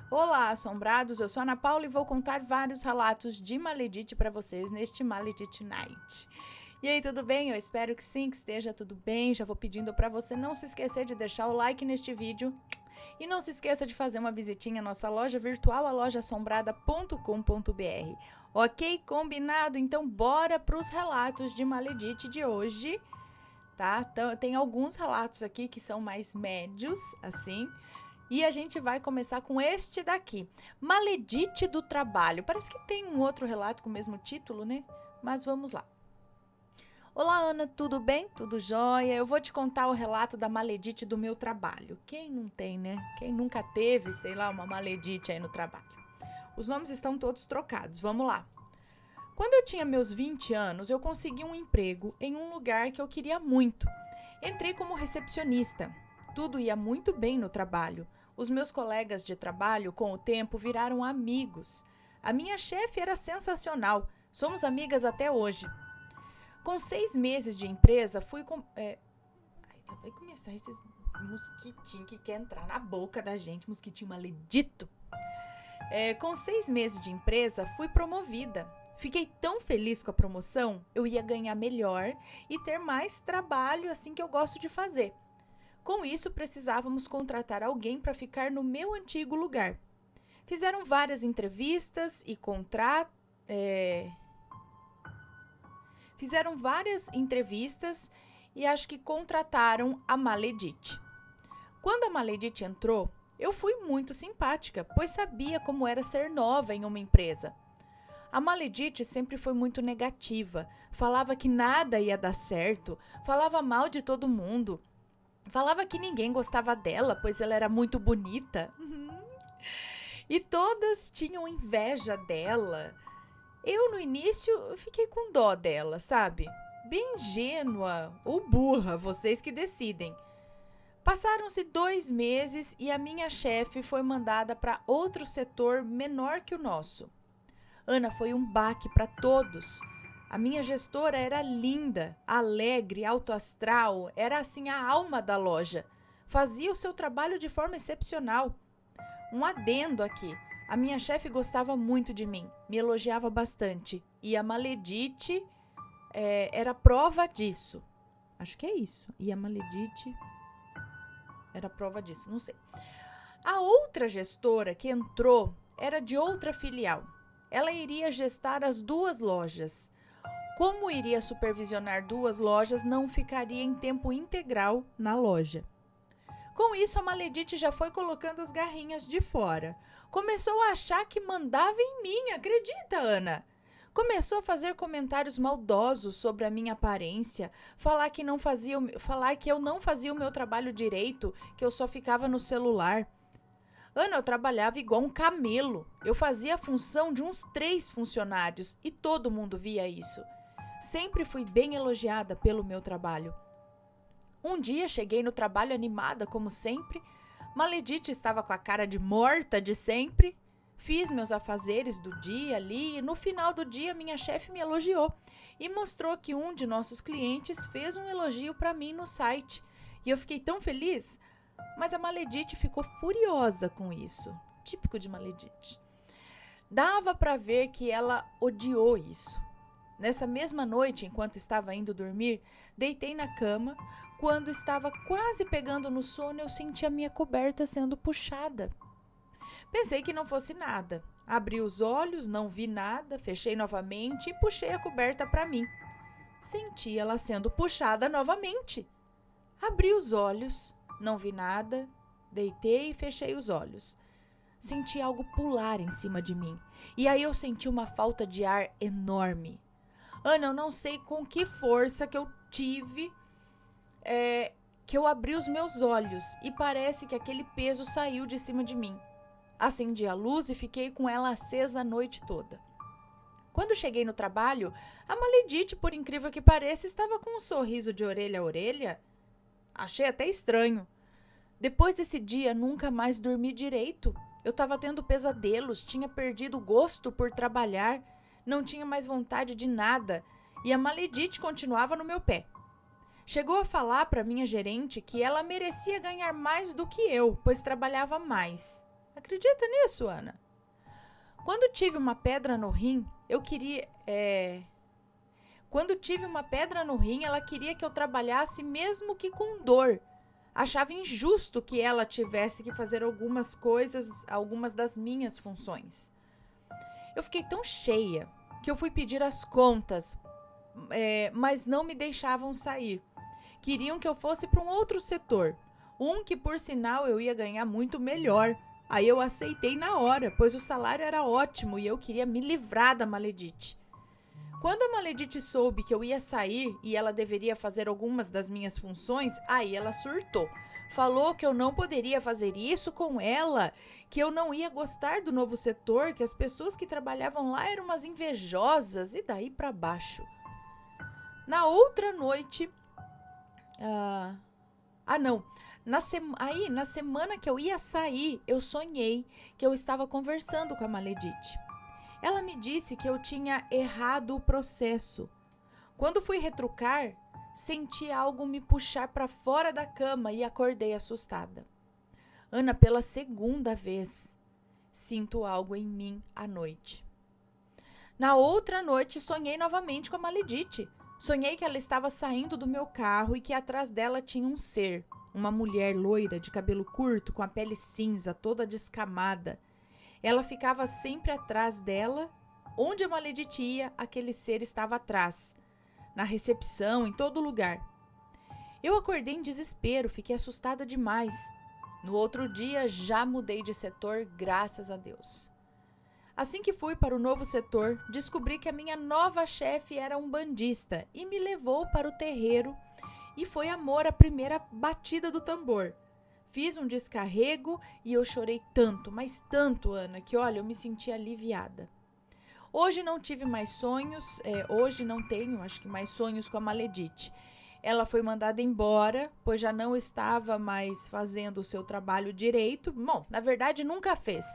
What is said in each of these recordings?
Olá, assombrados! Eu sou a Ana Paula e vou contar vários relatos de Maledite para vocês neste Maledite Night. E aí, tudo bem? Eu espero que sim, que esteja tudo bem. Já vou pedindo para você não se esquecer de deixar o like neste vídeo. E não se esqueça de fazer uma visitinha à nossa loja virtual, a lojassombrada.com.br. Ok? Combinado? Então, bora para os relatos de Maledite de hoje, tá? Tem alguns relatos aqui que são mais médios, assim. E a gente vai começar com este daqui, Maledite do Trabalho. Parece que tem um outro relato com o mesmo título, né? Mas vamos lá. Olá, Ana, tudo bem? Tudo jóia? Eu vou te contar o relato da maledite do meu trabalho. Quem não tem, né? Quem nunca teve, sei lá, uma maledite aí no trabalho? Os nomes estão todos trocados, vamos lá. Quando eu tinha meus 20 anos, eu consegui um emprego em um lugar que eu queria muito. Entrei como recepcionista. Tudo ia muito bem no trabalho. Os meus colegas de trabalho, com o tempo, viraram amigos. A minha chefe era sensacional. Somos amigas até hoje. Com 6 meses de empresa, fui com... vai começar esses mosquitinhos que quer entrar na boca da gente. Mosquitinho maledito. Com 6 meses de empresa, fui promovida. Fiquei tão feliz com a promoção, eu ia ganhar melhor e ter mais trabalho assim que eu gosto de fazer. Com isso, precisávamos contratar alguém para ficar no meu antigo lugar. Fizeram várias entrevistas e acho que contrataram a Maledite. Quando a Maledite entrou, eu fui muito simpática, pois sabia como era ser nova em uma empresa. A Maledite sempre foi muito negativa, falava que nada ia dar certo, falava mal de todo mundo. Falava que ninguém gostava dela, pois ela era muito bonita. E todas tinham inveja dela. Eu, no início, fiquei com dó dela, sabe? Bem ingênua ou burra, vocês que decidem. Passaram-se 2 meses e a minha chefe foi mandada para outro setor menor que o nosso. Ana, foi um baque para todos. A minha gestora era linda, alegre, alto astral, era assim a alma da loja. Fazia o seu trabalho de forma excepcional. Um adendo aqui, a minha chefe gostava muito de mim, me elogiava bastante. E a Maledite era prova disso. Acho que é isso. E a Maledite era prova disso, não sei. A outra gestora que entrou era de outra filial. Ela iria gestar as 2 lojas. Como iria supervisionar 2 lojas, não ficaria em tempo integral na loja. Com isso, a Maledite já foi colocando as garrinhas de fora. Começou a achar que mandava em mim, acredita, Ana? Começou a fazer comentários maldosos sobre a minha aparência, falar que eu não fazia o meu trabalho direito, que eu só ficava no celular. Ana, eu trabalhava igual um camelo. Eu fazia a função de uns 3 funcionários e todo mundo via isso. Sempre fui bem elogiada pelo meu trabalho. Um dia cheguei no trabalho animada, como sempre. Maledite estava com a cara de morta de sempre. Fiz meus afazeres do dia ali e no final do dia minha chefe me elogiou e mostrou que um de nossos clientes fez um elogio para mim no site. E eu fiquei tão feliz, mas a Maledite ficou furiosa com isso. Típico de Maledite. Dava para ver que ela odiou isso. Nessa mesma noite, enquanto estava indo dormir, deitei na cama. Quando estava quase pegando no sono, eu senti a minha coberta sendo puxada. Pensei que não fosse nada. Abri os olhos, não vi nada, fechei novamente e puxei a coberta para mim. Senti ela sendo puxada novamente. Abri os olhos, não vi nada, deitei e fechei os olhos. Senti algo pular em cima de mim. E aí eu senti uma falta de ar enorme. Ana, eu não sei com que força que eu tive, que eu abri os meus olhos e parece que aquele peso saiu de cima de mim. Acendi a luz e fiquei com ela acesa a noite toda. Quando cheguei no trabalho, a Maledite, por incrível que pareça, estava com um sorriso de orelha a orelha. Achei até estranho. Depois desse dia, nunca mais dormi direito. Eu estava tendo pesadelos, tinha perdido o gosto por trabalhar, não tinha mais vontade de nada e a Maledite continuava no meu pé. Chegou a falar para minha gerente que ela merecia ganhar mais do que eu, pois trabalhava mais. Acredita nisso, Ana? Quando tive uma pedra no rim, Quando tive uma pedra no rim, ela queria que eu trabalhasse mesmo que com dor. Achava injusto que ela tivesse que fazer algumas coisas, algumas das minhas funções. Eu fiquei tão cheia que eu fui pedir as contas, mas não me deixavam sair. Queriam que eu fosse para um outro setor, que por sinal eu ia ganhar muito melhor. Aí eu aceitei na hora, pois o salário era ótimo e eu queria me livrar da Maledite. Quando a Maledite soube que eu ia sair e ela deveria fazer algumas das minhas funções, aí ela surtou. Falou que eu não poderia fazer isso com ela, que eu não ia gostar do novo setor, que as pessoas que trabalhavam lá eram umas invejosas e daí para baixo. Na outra noite... não. Na semana que eu ia sair, eu sonhei que eu estava conversando com a Maledite. Ela me disse que eu tinha errado o processo. Quando fui retrucar, senti algo me puxar para fora da cama e acordei assustada. Ana, pela segunda vez, sinto algo em mim à noite. Na outra noite, sonhei novamente com a Maledite. Sonhei que ela estava saindo do meu carro e que atrás dela tinha um ser. Uma mulher loira, de cabelo curto, com a pele cinza, toda descamada. Ela ficava sempre atrás dela. Onde a Maledite ia, aquele ser estava atrás. Na recepção, em todo lugar. Eu acordei em desespero, fiquei assustada demais. No outro dia, já mudei de setor, graças a Deus. Assim que fui para o novo setor, descobri que a minha nova chefe era um bandista e me levou para o terreiro. E foi amor à primeira batida do tambor. Fiz um descarrego e eu chorei tanto, mas tanto, Ana, que olha, eu me senti aliviada. Hoje não tive mais sonhos, hoje não tenho, acho que mais sonhos com a Maledite. Ela foi mandada embora, pois já não estava mais fazendo o seu trabalho direito. Bom, na verdade nunca fez.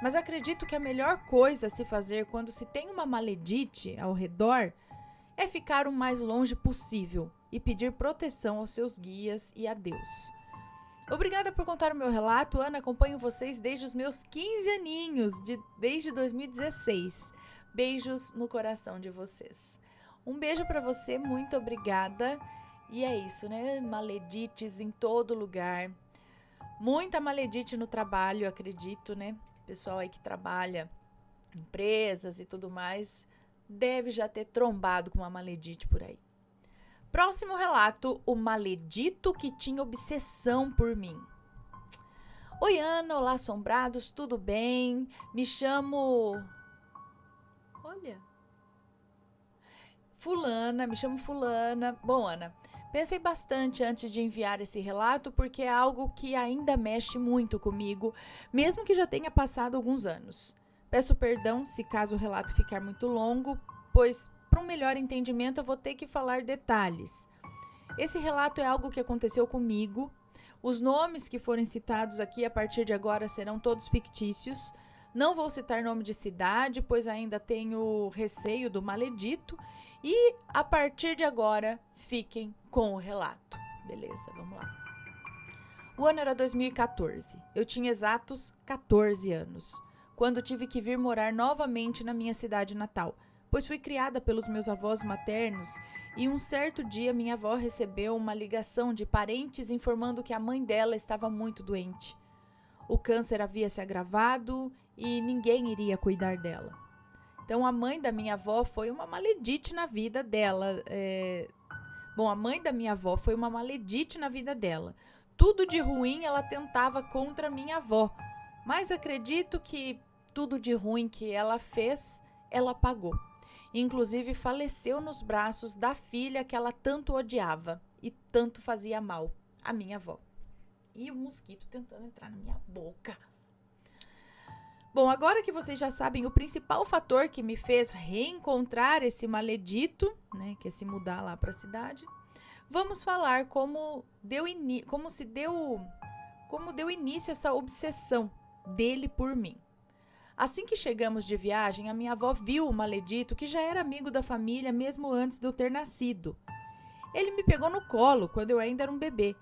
Mas acredito que a melhor coisa a se fazer quando se tem uma Maledite ao redor é ficar o mais longe possível e pedir proteção aos seus guias e a Deus. Obrigada por contar o meu relato, Ana. Acompanho vocês desde os meus 15 aninhos, desde 2016. Beijos no coração de vocês. Um beijo para você, muito obrigada. E é isso, né? Maledites em todo lugar. Muita maledite no trabalho, acredito, né? Pessoal aí que trabalha em empresas e tudo mais, deve já ter trombado com uma maledite por aí. Próximo relato, o maledito que tinha obsessão por mim. Oi, Ana, olá, assombrados, tudo bem? Me chamo Fulana. Bom, Ana, pensei bastante antes de enviar esse relato porque é algo que ainda mexe muito comigo, mesmo que já tenha passado alguns anos. Peço perdão se caso o relato ficar muito longo, pois para um melhor entendimento eu vou ter que falar detalhes. Esse relato é algo que aconteceu comigo. Os nomes que forem citados aqui a partir de agora serão todos fictícios. Não vou citar nome de cidade, pois ainda tenho receio do maledito. E a partir de agora, fiquem com o relato. Beleza, vamos lá. O ano era 2014. Eu tinha exatos 14 anos, quando tive que vir morar novamente na minha cidade natal, pois fui criada pelos meus avós maternos e um certo dia minha avó recebeu uma ligação de parentes informando que a mãe dela estava muito doente. O câncer havia se agravado e ninguém iria cuidar dela. Então a mãe da minha avó foi uma maledite na vida dela. A mãe da minha avó foi uma maledite na vida dela. Tudo de ruim ela tentava contra minha avó, mas acredito que tudo de ruim que ela fez, ela pagou. Inclusive faleceu nos braços da filha que ela tanto odiava e tanto fazia mal, a minha avó. E o mosquito tentando entrar na minha boca. Bom, agora que vocês já sabem o principal fator que me fez reencontrar esse maledito, né, que é se mudar lá para a cidade, vamos falar como deu início essa obsessão dele por mim. Assim que chegamos de viagem, a minha avó viu o maledito, que já era amigo da família mesmo antes de eu ter nascido. Ele me pegou no colo quando eu ainda era um bebê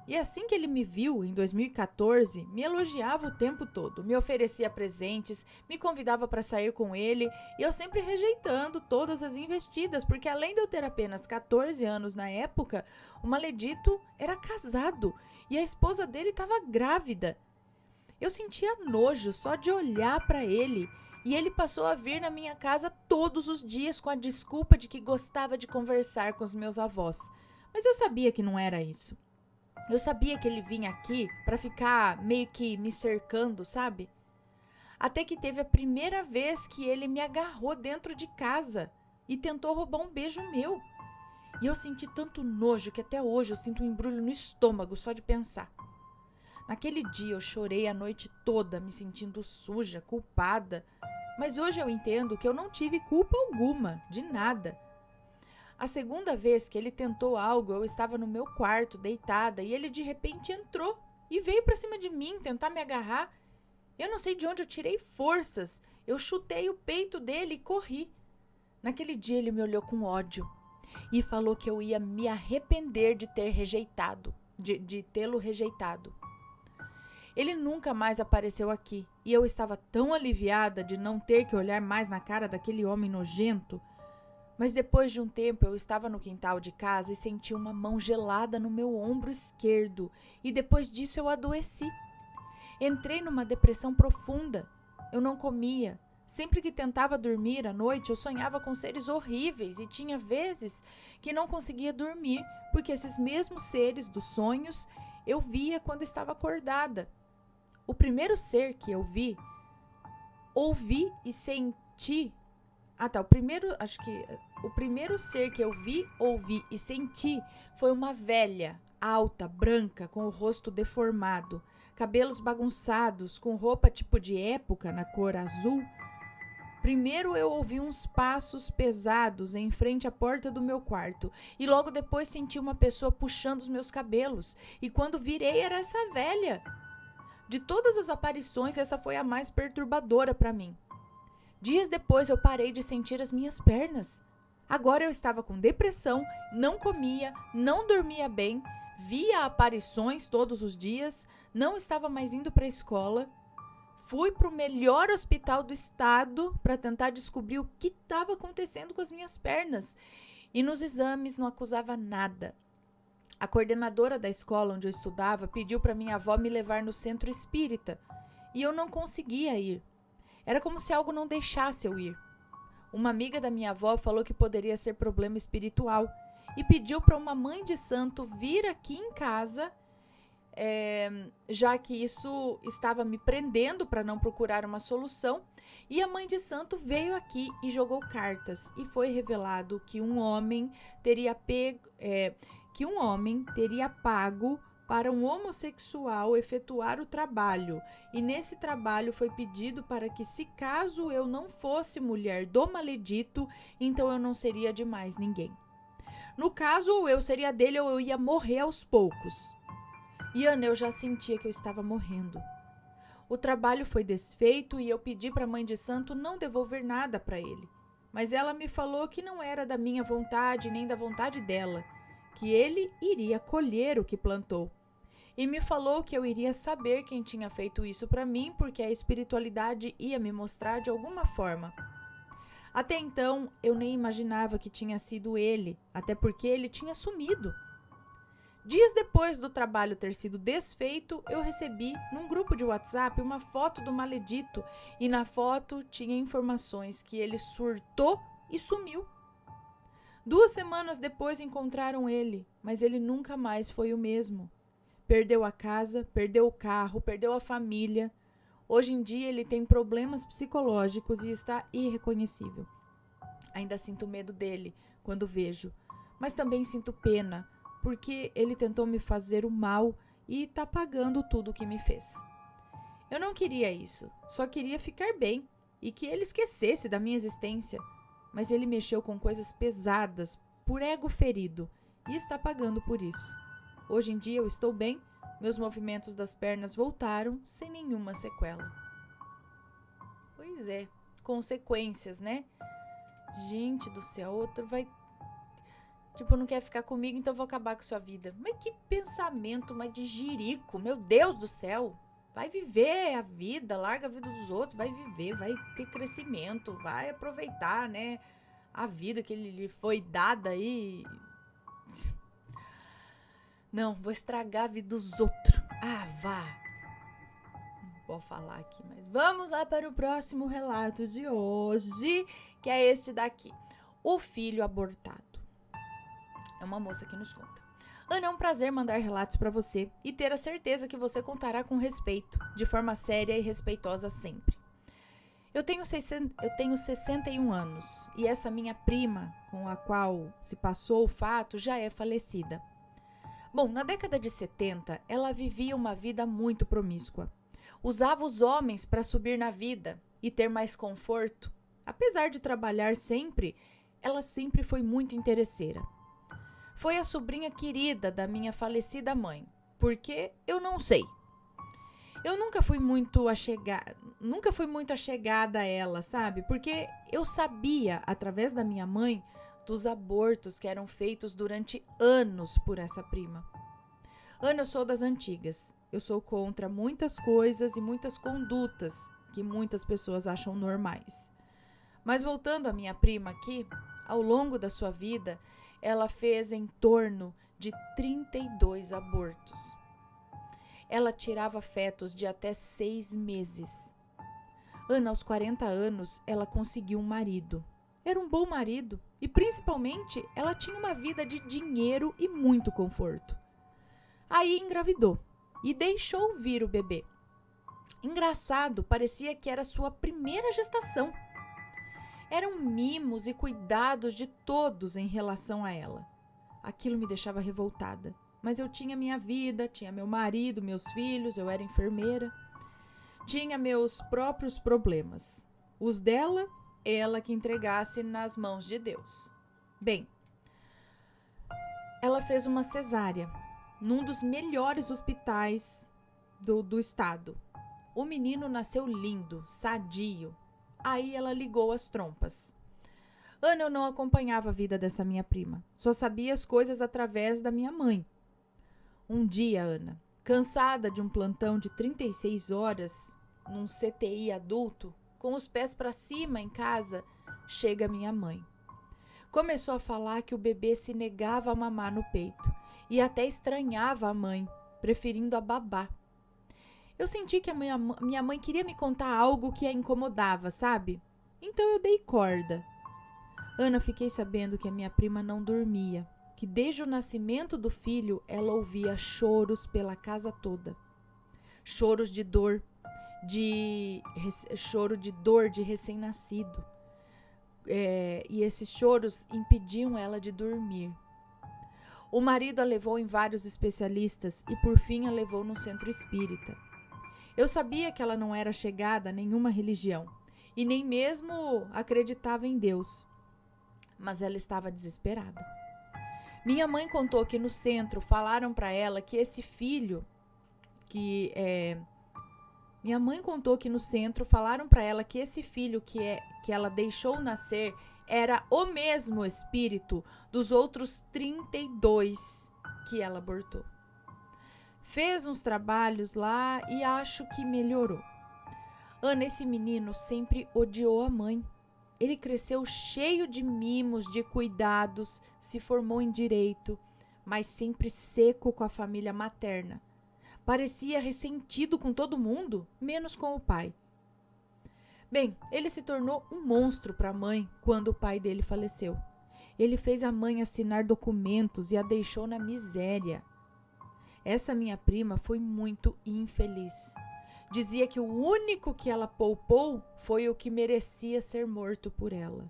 E assim que ele me viu, em 2014, me elogiava o tempo todo, me oferecia presentes, me convidava para sair com ele, e eu sempre rejeitando todas as investidas, porque além de eu ter apenas 14 anos na época, o maledito era casado e a esposa dele estava grávida. Eu sentia nojo só de olhar para ele, e ele passou a vir na minha casa todos os dias com a desculpa de que gostava de conversar com os meus avós. Mas eu sabia que não era isso. Eu sabia que ele vinha aqui para ficar meio que me cercando, sabe? Até que teve a primeira vez que ele me agarrou dentro de casa e tentou roubar um beijo meu. E eu senti tanto nojo que até hoje eu sinto um embrulho no estômago só de pensar. Naquele dia eu chorei a noite toda, me sentindo suja, culpada. Mas hoje eu entendo que eu não tive culpa alguma, de nada. A segunda vez que ele tentou algo, eu estava no meu quarto, deitada, e ele de repente entrou e veio para cima de mim tentar me agarrar. Eu não sei de onde eu tirei forças. Eu chutei o peito dele e corri. Naquele dia ele me olhou com ódio e falou que eu ia me arrepender de ter rejeitado, de tê-lo rejeitado. Ele nunca mais apareceu aqui e eu estava tão aliviada de não ter que olhar mais na cara daquele homem nojento. Mas depois de um tempo eu estava no quintal de casa e senti uma mão gelada no meu ombro esquerdo e depois disso eu adoeci. Entrei numa depressão profunda. Eu não comia. Sempre que tentava dormir à noite eu sonhava com seres horríveis e tinha vezes que não conseguia dormir porque esses mesmos seres dos sonhos eu via quando estava acordada. O primeiro ser que eu ouvi e senti. O primeiro ser que eu vi, ouvi e senti foi uma velha, alta, branca, com o rosto deformado, cabelos bagunçados, com roupa tipo de época na cor azul. Primeiro eu ouvi uns passos pesados em frente à porta do meu quarto e logo depois senti uma pessoa puxando os meus cabelos e quando virei era essa velha. De todas as aparições, essa foi a mais perturbadora para mim. Dias depois eu parei de sentir as minhas pernas. Agora eu estava com depressão, não comia, não dormia bem, via aparições todos os dias, não estava mais indo para a escola. Fui para o melhor hospital do estado para tentar descobrir o que estava acontecendo com as minhas pernas. E nos exames não acusava nada. A coordenadora da escola onde eu estudava pediu para minha avó me levar no centro espírita e eu não conseguia ir. Era como se algo não deixasse eu ir. Uma amiga da minha avó falou que poderia ser problema espiritual e pediu para uma mãe de santo vir aqui em casa, já que isso estava me prendendo para não procurar uma solução. E a mãe de santo veio aqui e jogou cartas e foi revelado que um homem teria pago para um homossexual efetuar o trabalho, e nesse trabalho foi pedido para que, se caso eu não fosse mulher do maledito, então eu não seria de mais ninguém. No caso, ou eu seria dele ou eu ia morrer aos poucos. E Ana, eu já sentia que eu estava morrendo. O trabalho foi desfeito e eu pedi para a mãe de santo não devolver nada para ele, mas ela me falou que não era da minha vontade nem da vontade dela, que ele iria colher o que plantou. E me falou que eu iria saber quem tinha feito isso para mim, porque a espiritualidade ia me mostrar de alguma forma. Até então, eu nem imaginava que tinha sido ele, até porque ele tinha sumido. Dias depois do trabalho ter sido desfeito, eu recebi, num grupo de WhatsApp, uma foto do maledito, e na foto tinha informações que ele surtou e sumiu. 2 semanas depois encontraram ele, mas ele nunca mais foi o mesmo. Perdeu a casa, perdeu o carro, perdeu a família. Hoje em dia ele tem problemas psicológicos e está irreconhecível. Ainda sinto medo dele quando vejo, mas também sinto pena, porque ele tentou me fazer o mal e está pagando tudo o que me fez. Eu não queria isso, só queria ficar bem e que ele esquecesse da minha existência. Mas ele mexeu com coisas pesadas, por ego ferido, e está pagando por isso. Hoje em dia eu estou bem, meus movimentos das pernas voltaram sem nenhuma sequela. Pois é, consequências, né? Gente do céu, outro vai... Tipo, não quer ficar comigo, então eu vou acabar com sua vida. Mas que pensamento, mas de jirico, meu Deus do céu. Vai viver a vida, larga a vida dos outros, vai viver, vai ter crescimento, vai aproveitar, né? A vida que lhe foi dada aí. Não, vou estragar a vida dos outros. Ah, vá. Não vou falar aqui, mas vamos lá para o próximo relato de hoje, que é este daqui. O filho abortado. É uma moça que nos conta. Ana, é um prazer mandar relatos para você e ter a certeza que você contará com respeito, de forma séria e respeitosa sempre. Eu tenho 61 anos e essa minha prima, com a qual se passou o fato, já é falecida. Bom, na década de 70, ela vivia uma vida muito promíscua. Usava os homens para subir na vida e ter mais conforto. Apesar de trabalhar sempre, ela sempre foi muito interesseira. Foi a sobrinha querida da minha falecida mãe, porque eu não sei. Eu nunca fui muito achegada a ela, sabe? Porque eu sabia, através da minha mãe, dos abortos que eram feitos durante anos por essa prima. Ana, eu sou das antigas. Eu sou contra muitas coisas e muitas condutas que muitas pessoas acham normais. Mas voltando à minha prima aqui, ao longo da sua vida, ela fez em torno de 32 abortos. Ela tirava fetos de até 6 meses. Ana, aos 40 anos, ela conseguiu um marido. Era um bom marido e, principalmente, ela tinha uma vida de dinheiro e muito conforto. Aí engravidou e deixou vir o bebê. Engraçado, parecia que era sua primeira gestação. Eram mimos e cuidados de todos em relação a ela. Aquilo me deixava revoltada. Mas eu tinha minha vida, tinha meu marido, meus filhos, eu era enfermeira. Tinha meus próprios problemas. Os dela, ela que entregasse nas mãos de Deus. Bem, ela fez uma cesárea num dos melhores hospitais do estado. O menino nasceu lindo, sadio. Aí ela ligou as trompas. Ana, eu não acompanhava a vida dessa minha prima. Só sabia as coisas através da minha mãe. Um dia, Ana, cansada de um plantão de 36 horas num CTI adulto, com os pés para cima em casa, chega minha mãe. Começou a falar que o bebê se negava a mamar no peito e até estranhava a mãe, preferindo a babá. Eu senti que a minha mãe queria me contar algo que a incomodava, sabe? Então eu dei corda. Ana, fiquei sabendo que a minha prima não dormia, que desde o nascimento do filho ela ouvia choros pela casa toda. Choros de dor, choro de dor de recém-nascido. E esses choros impediam ela de dormir. O marido a levou em vários especialistas e por fim a levou no centro espírita. Eu sabia que ela não era chegada a nenhuma religião e nem mesmo acreditava em Deus, mas ela estava desesperada. Minha mãe contou que no centro falaram para ela que esse filho, que ela deixou nascer era o mesmo espírito dos outros 32 que ela abortou. Fez uns trabalhos lá e acho que melhorou. Ana, esse menino sempre odiou a mãe. Ele cresceu cheio de mimos, de cuidados, se formou em direito, mas sempre seco com a família materna. Parecia ressentido com todo mundo, menos com o pai. Bem, ele se tornou um monstro para a mãe quando o pai dele faleceu. Ele fez a mãe assinar documentos e a deixou na miséria. Essa minha prima foi muito infeliz. Dizia que o único que ela poupou foi o que merecia ser morto por ela.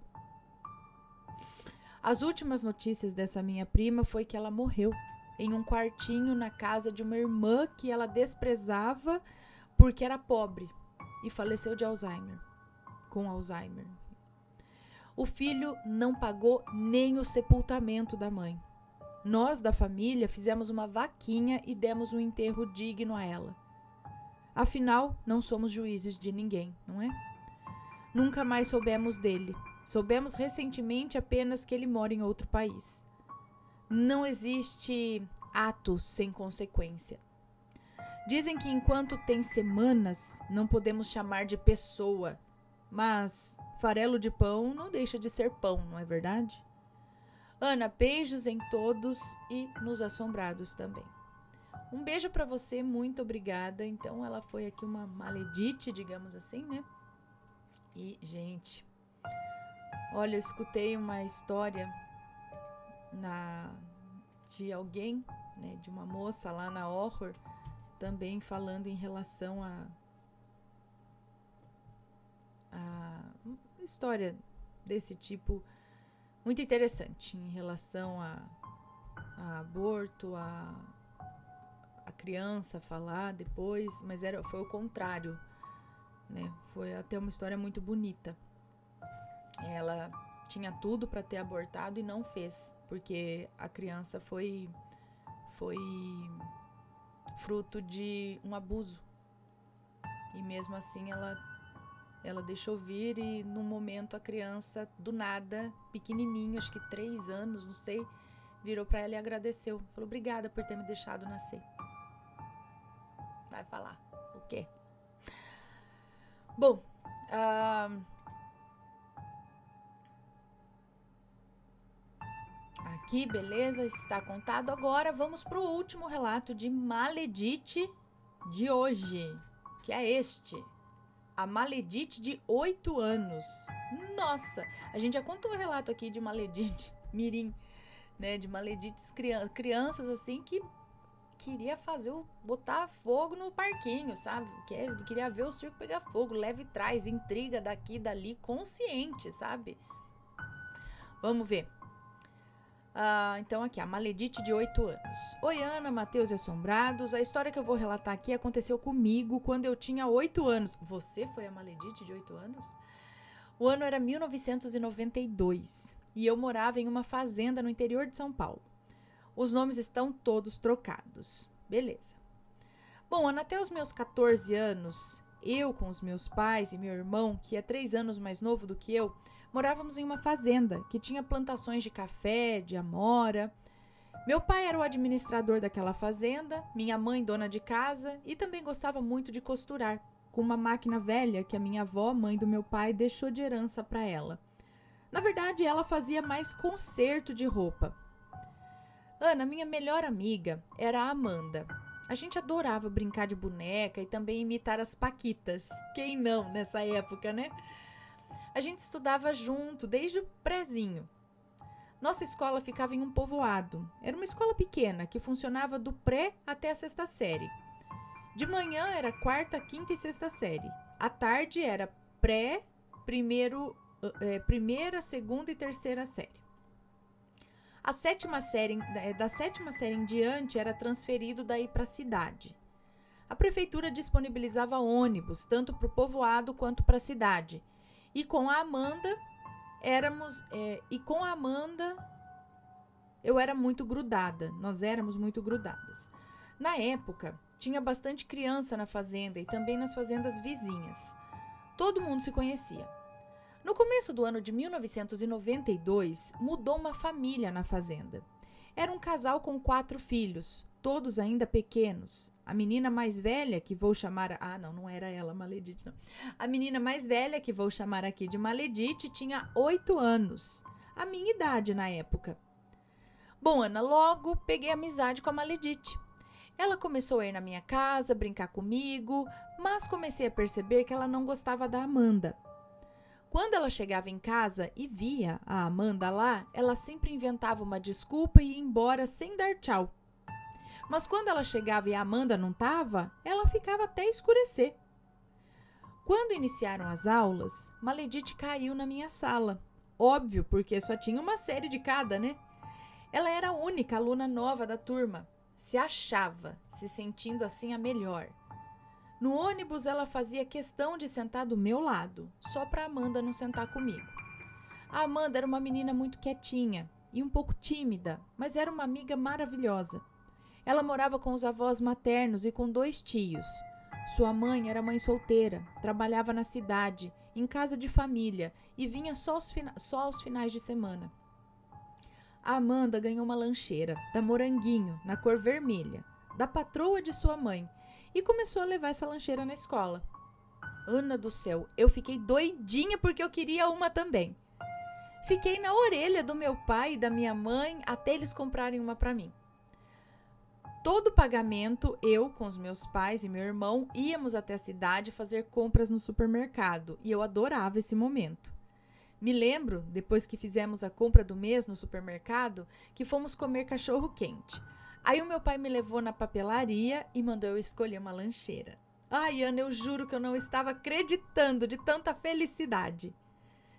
As últimas notícias dessa minha prima foi que ela morreu em um quartinho na casa de uma irmã que ela desprezava porque era pobre e faleceu de Alzheimer, com Alzheimer. O filho não pagou nem o sepultamento da mãe. Nós, da família, fizemos uma vaquinha e demos um enterro digno a ela. Afinal, não somos juízes de ninguém, não é? Nunca mais soubemos dele. Soubemos recentemente apenas que ele mora em outro país. Não existe ato sem consequência. Dizem que enquanto tem semanas, não podemos chamar de pessoa, mas farelo de pão não deixa de ser pão, não é verdade? Ana, beijos em todos e nos assombrados também. Um beijo pra você, muito obrigada. Então ela foi aqui uma maledite, digamos assim, né? E, gente, olha, eu escutei uma história de alguém, né, de uma moça lá na Horror, também falando em relação a história desse tipo, muito interessante, em relação a aborto, a criança falar depois, mas foi o contrário, né? Foi até uma história muito bonita. Ela tinha tudo para ter abortado e não fez, porque a criança foi fruto de um abuso. E mesmo assim ela deixou vir, e no momento a criança, do nada, pequenininho, acho que 3 anos, não sei, virou para ela e agradeceu. Falou, obrigada por ter me deixado nascer. Vai falar o quê? Bom, aqui, beleza, está contado. Agora vamos para o último relato de maledite de hoje, que é este. A maledite de 8 anos. Nossa, a gente já contou um relato aqui de maledite mirim, né? De maledites crianças assim que queria botar fogo no parquinho, sabe? Queria ver o circo pegar fogo, leve e traz, intriga daqui e dali, consciente, sabe? Vamos ver. Então aqui, a maledite de 8 anos. Oi, Ana, Matheus e Assombrados. A história que eu vou relatar aqui aconteceu comigo quando eu tinha 8 anos. Você foi a maledite de 8 anos? O ano era 1992 e eu morava em uma fazenda no interior de São Paulo. Os nomes estão todos trocados. Beleza. Bom, Ana, até os meus 14 anos, eu com os meus pais e meu irmão, que é 3 anos mais novo do que eu, morávamos em uma fazenda que tinha plantações de café, de amora. Meu pai era o administrador daquela fazenda, minha mãe dona de casa e também gostava muito de costurar, com uma máquina velha que a minha avó, mãe do meu pai, deixou de herança para ela. Na verdade, ela fazia mais conserto de roupa. Ana, minha melhor amiga, era a Amanda. A gente adorava brincar de boneca e também imitar as paquitas. Quem não nessa época, né? A gente estudava junto, desde o prézinho. Nossa escola ficava em um povoado. Era uma escola pequena, que funcionava do pré até a 6ª série. De manhã era 4ª, 5ª e 6ª série. À tarde era pré, primeira, 2ª e 3ª série. Da 7ª série em diante era transferido daí para a cidade. A prefeitura disponibilizava ônibus, tanto para o povoado quanto para a cidade. E com a Amanda, eu era muito grudada. Nós éramos muito grudadas. Na época, tinha bastante criança na fazenda e também nas fazendas vizinhas. Todo mundo se conhecia. No começo do ano de 1992, mudou uma família na fazenda. Era um casal com 4 filhos, todos ainda pequenos. A menina mais velha, que vou chamar... não era ela, Maledite, não. A menina mais velha, que vou chamar aqui de Maledite, tinha 8 anos. A minha idade na época. Bom, Ana, logo peguei amizade com a Maledite. Ela começou a ir na minha casa, brincar comigo, mas comecei a perceber que ela não gostava da Amanda. Quando ela chegava em casa e via a Amanda lá, ela sempre inventava uma desculpa e ia embora sem dar tchau. Mas quando ela chegava e a Amanda não estava, ela ficava até escurecer. Quando iniciaram as aulas, Maledite caiu na minha sala. Óbvio, porque só tinha uma série de cada, né? Ela era a única aluna nova da turma. Se achava, se sentindo assim a melhor. No ônibus, ela fazia questão de sentar do meu lado, só para Amanda não sentar comigo. A Amanda era uma menina muito quietinha e um pouco tímida, mas era uma amiga maravilhosa. Ela morava com os avós maternos e com 2 tios. Sua mãe era mãe solteira, trabalhava na cidade, em casa de família e vinha só aos finais de semana. A Amanda ganhou uma lancheira da Moranguinho, na cor vermelha, da patroa de sua mãe, e começou a levar essa lancheira na escola. Ana do céu, eu fiquei doidinha porque eu queria uma também. Fiquei na orelha do meu pai e da minha mãe até eles comprarem uma para mim. Todo o pagamento, eu, com os meus pais e meu irmão, íamos até a cidade fazer compras no supermercado e eu adorava esse momento. Me lembro, depois que fizemos a compra do mês no supermercado, que fomos comer cachorro quente. Aí o meu pai me levou na papelaria e mandou eu escolher uma lancheira. Ai, Ana, eu juro que eu não estava acreditando de tanta felicidade.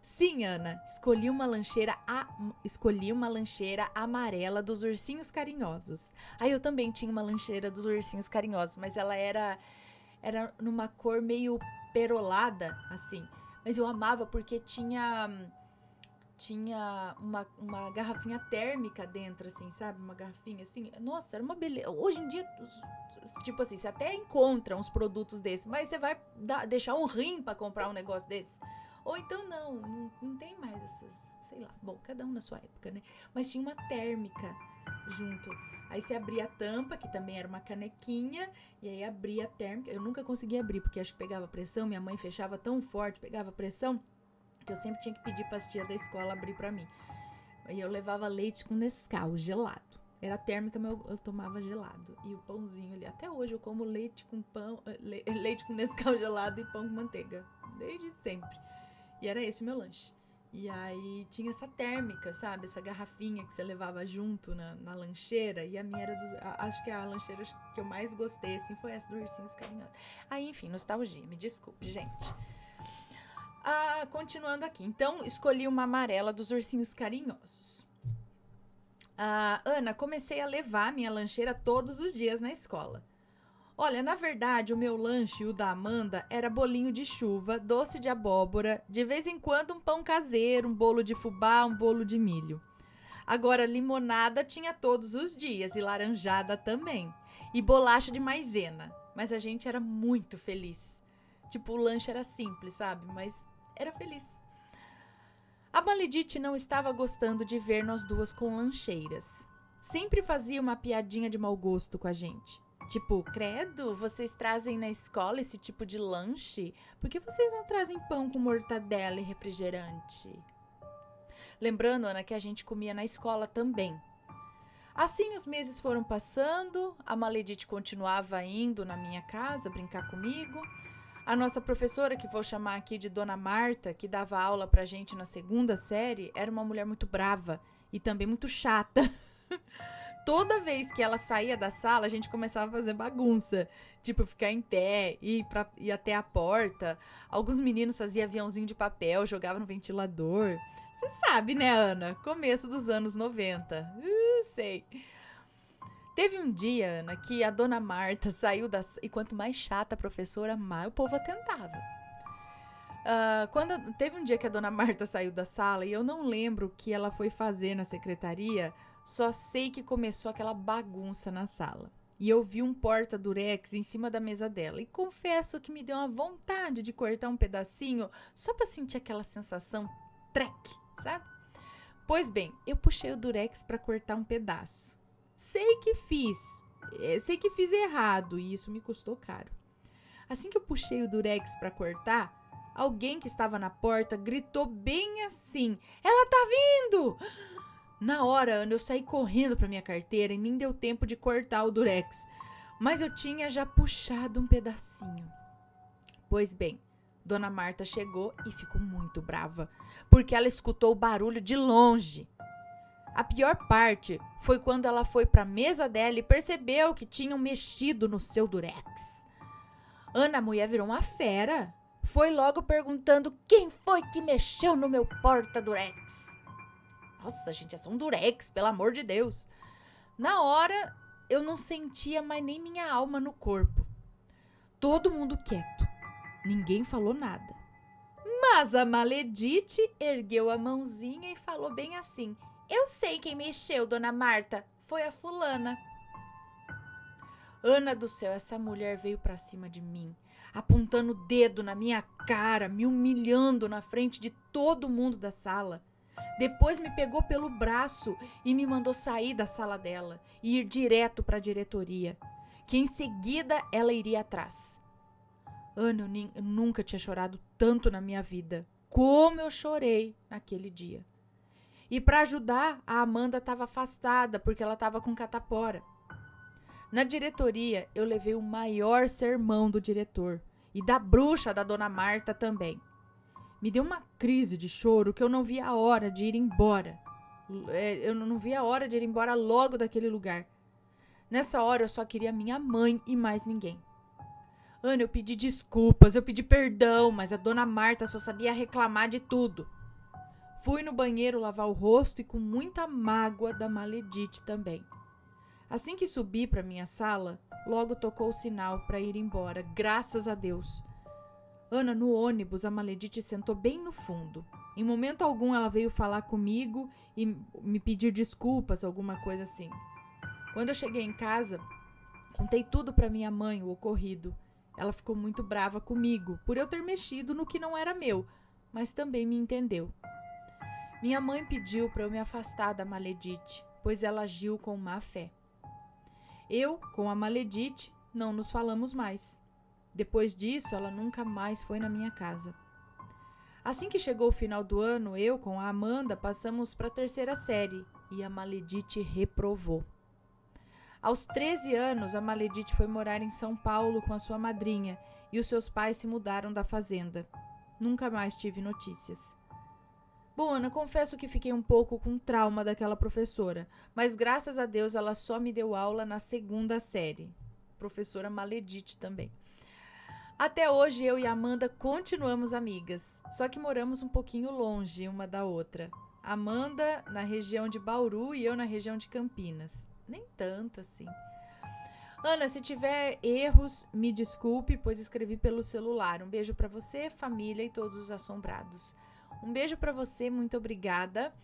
Sim, Ana, escolhi uma lancheira amarela dos ursinhos carinhosos. Aí eu também tinha uma lancheira dos ursinhos carinhosos, mas ela era numa cor meio perolada, assim. Mas eu amava porque tinha uma garrafinha térmica dentro, assim, sabe? Uma garrafinha, assim. Nossa, era uma beleza. Hoje em dia, tipo assim, você até encontra uns produtos desses, mas você vai deixar um rim pra comprar um negócio desse? Ou então não tem mais essas, sei lá. Bom, cada um na sua época, né? Mas tinha uma térmica junto. Aí você abria a tampa, que também era uma canequinha, e aí abria a térmica. Eu nunca conseguia abrir, porque acho que pegava pressão. Minha mãe fechava tão forte, pegava pressão, que eu sempre tinha que pedir para as tias da escola abrir para mim. E eu levava leite com Nescau, gelado. Era térmica, mas eu tomava gelado. E o pãozinho ali. Até hoje eu como leite com pão, leite com Nescau gelado e pão com manteiga. Desde sempre. E era esse o meu lanche. E aí tinha essa térmica, sabe? Essa garrafinha que você levava junto na lancheira. E a minha era acho que a lancheira que eu mais gostei, assim, foi essa do Ursinhos Carinhosos. Aí, enfim, nostalgia. Me desculpe, gente. Continuando aqui. Então, escolhi uma amarela dos Ursinhos Carinhosos. Ana, comecei a levar minha lancheira todos os dias na escola. Olha, na verdade, o meu lanche e o da Amanda era bolinho de chuva, doce de abóbora, de vez em quando um pão caseiro, um bolo de fubá, um bolo de milho. Agora, limonada tinha todos os dias e laranjada também. E bolacha de maisena. Mas a gente era muito feliz. Tipo, o lanche era simples, sabe? Mas era feliz. A Maledite não estava gostando de ver nós duas com lancheiras. Sempre fazia uma piadinha de mau gosto com a gente. Tipo, credo, vocês trazem na escola esse tipo de lanche? Por que vocês não trazem pão com mortadela e refrigerante? Lembrando, Ana, que a gente comia na escola também. Assim os meses foram passando, a Maledite continuava indo na minha casa brincar comigo. A nossa professora, que vou chamar aqui de Dona Marta, que dava aula pra gente na 2ª série, era uma mulher muito brava e também muito chata. Toda vez que ela saía da sala, a gente começava a fazer bagunça. Tipo, ficar em pé, ir até a porta. Alguns meninos faziam aviãozinho de papel, jogavam no ventilador. Você sabe, né, Ana? Começo dos anos 90. Sei. Teve um dia, Ana, que a Dona Marta saiu da... E quanto mais chata a professora, mais o povo atentava. Teve um dia que a Dona Marta saiu da sala e eu não lembro o que ela foi fazer na secretaria, só sei que começou aquela bagunça na sala. E eu vi um porta-durex em cima da mesa dela. E confesso que me deu uma vontade de cortar um pedacinho só pra sentir aquela sensação treque, sabe? Pois bem, eu puxei o durex pra cortar um pedaço. Sei que fiz errado e isso me custou caro. Assim que eu puxei o durex pra cortar, alguém que estava na porta gritou bem assim: "Ela tá vindo!" Na hora, Ana, eu saí correndo pra minha carteira e nem deu tempo de cortar o durex. Mas eu tinha já puxado um pedacinho. Pois bem, Dona Marta chegou e ficou muito brava, porque ela escutou o barulho de longe. A pior parte foi quando ela foi pra mesa dela e percebeu que tinham mexido no seu durex. Ana, a mulher virou uma fera. Foi logo perguntando quem foi que mexeu no meu porta-durex. Nossa, gente, é só um durex, pelo amor de Deus. Na hora, eu não sentia mais nem minha alma no corpo. Todo mundo quieto. Ninguém falou nada. Mas a Maledite ergueu a mãozinha e falou bem assim: "Eu sei quem mexeu, Dona Marta. Foi a fulana." Ana do céu, essa mulher veio pra cima de mim, apontando o dedo na minha cara, me humilhando na frente de todo mundo da sala. Depois me pegou pelo braço e me mandou sair da sala dela e ir direto para a diretoria, que em seguida ela iria atrás. Ana, eu nunca tinha chorado tanto na minha vida. Como eu chorei naquele dia. E para ajudar, a Amanda estava afastada porque ela estava com catapora. Na diretoria, eu levei o maior sermão do diretor e da bruxa da dona Marta também. Me deu uma crise de choro que eu não via a hora de ir embora. Eu não via a hora de ir embora logo daquele lugar. Nessa hora, eu só queria minha mãe e mais ninguém. Ana, eu pedi desculpas, eu pedi perdão, mas a dona Marta só sabia reclamar de tudo. Fui no banheiro lavar o rosto e com muita mágoa da Maledite também. Assim que subi para minha sala, logo tocou o sinal para ir embora, graças a Deus. Ana, no ônibus, a Maledite sentou bem no fundo. Em momento algum ela veio falar comigo e me pedir desculpas, alguma coisa assim. Quando eu cheguei em casa, contei tudo para minha mãe, o ocorrido. Ela ficou muito brava comigo por eu ter mexido no que não era meu, mas também me entendeu. Minha mãe pediu para eu me afastar da Maledite, pois ela agiu com má fé. Eu, com a Maledite, não nos falamos mais. Depois disso, ela nunca mais foi na minha casa. Assim que chegou o final do ano, eu, com a Amanda, passamos para a 3ª série e a Maledite reprovou. Aos 13 anos, a Maledite foi morar em São Paulo com a sua madrinha e os seus pais se mudaram da fazenda. Nunca mais tive notícias. Bom, Ana, confesso que fiquei um pouco com trauma daquela professora, mas graças a Deus ela só me deu aula na 2ª série. Professora Maledite também. Até hoje eu e a Amanda continuamos amigas, só que moramos um pouquinho longe uma da outra. Amanda na região de Bauru e eu na região de Campinas. Nem tanto assim. Ana, se tiver erros, me desculpe, pois escrevi pelo celular. Um beijo pra você, família e todos os assombrados. Um beijo pra você, muito obrigada.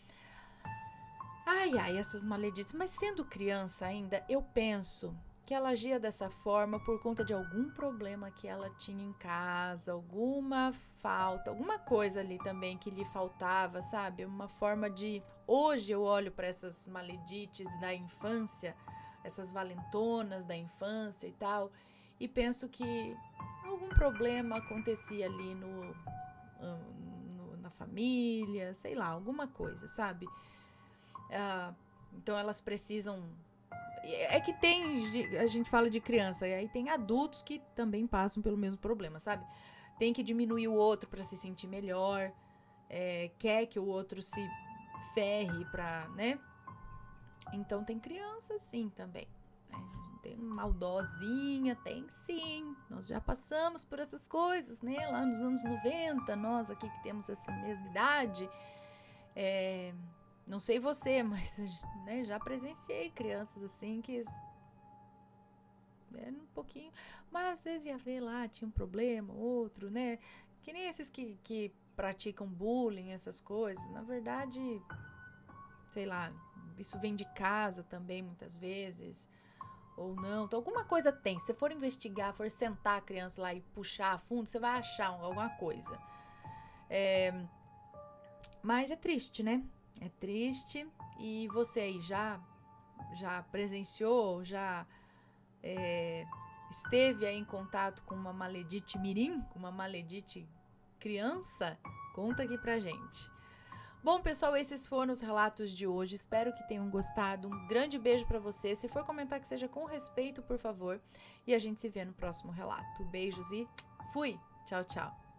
Ai, essas Maledites. Mas sendo criança ainda, eu penso que ela agia dessa forma por conta de algum problema que ela tinha em casa, alguma falta, alguma coisa ali também que lhe faltava, sabe? Uma forma de... Hoje eu olho para essas Maledites da infância, essas valentonas da infância e tal, e penso que algum problema acontecia ali na família, sei lá, alguma coisa, sabe? Então elas precisam... É que a gente fala de criança, e aí tem adultos que também passam pelo mesmo problema, sabe? Tem que diminuir o outro para se sentir melhor, quer que o outro se ferre pra, né? Então tem criança sim também, né? Tem maldosinha, tem sim. Nós já passamos por essas coisas, né? Lá nos anos 90, nós aqui que temos essa mesma idade, não sei você, mas né, já presenciei crianças assim que um pouquinho, mas às vezes ia ver lá, tinha um problema, outro, né? Que nem esses que praticam bullying, essas coisas. Na verdade, sei lá, isso vem de casa também muitas vezes, ou não. Então alguma coisa tem. Se você for investigar, for sentar a criança lá e puxar a fundo, você vai achar alguma coisa. Mas é triste, né? É triste. E você aí já presenciou, já esteve aí em contato com uma Maledite mirim, com uma Maledite criança? Conta aqui pra gente. Bom, pessoal, esses foram os relatos de hoje. Espero que tenham gostado. Um grande beijo pra você. Se for comentar, que seja com respeito, por favor. E a gente se vê no próximo relato. Beijos e fui! Tchau, tchau.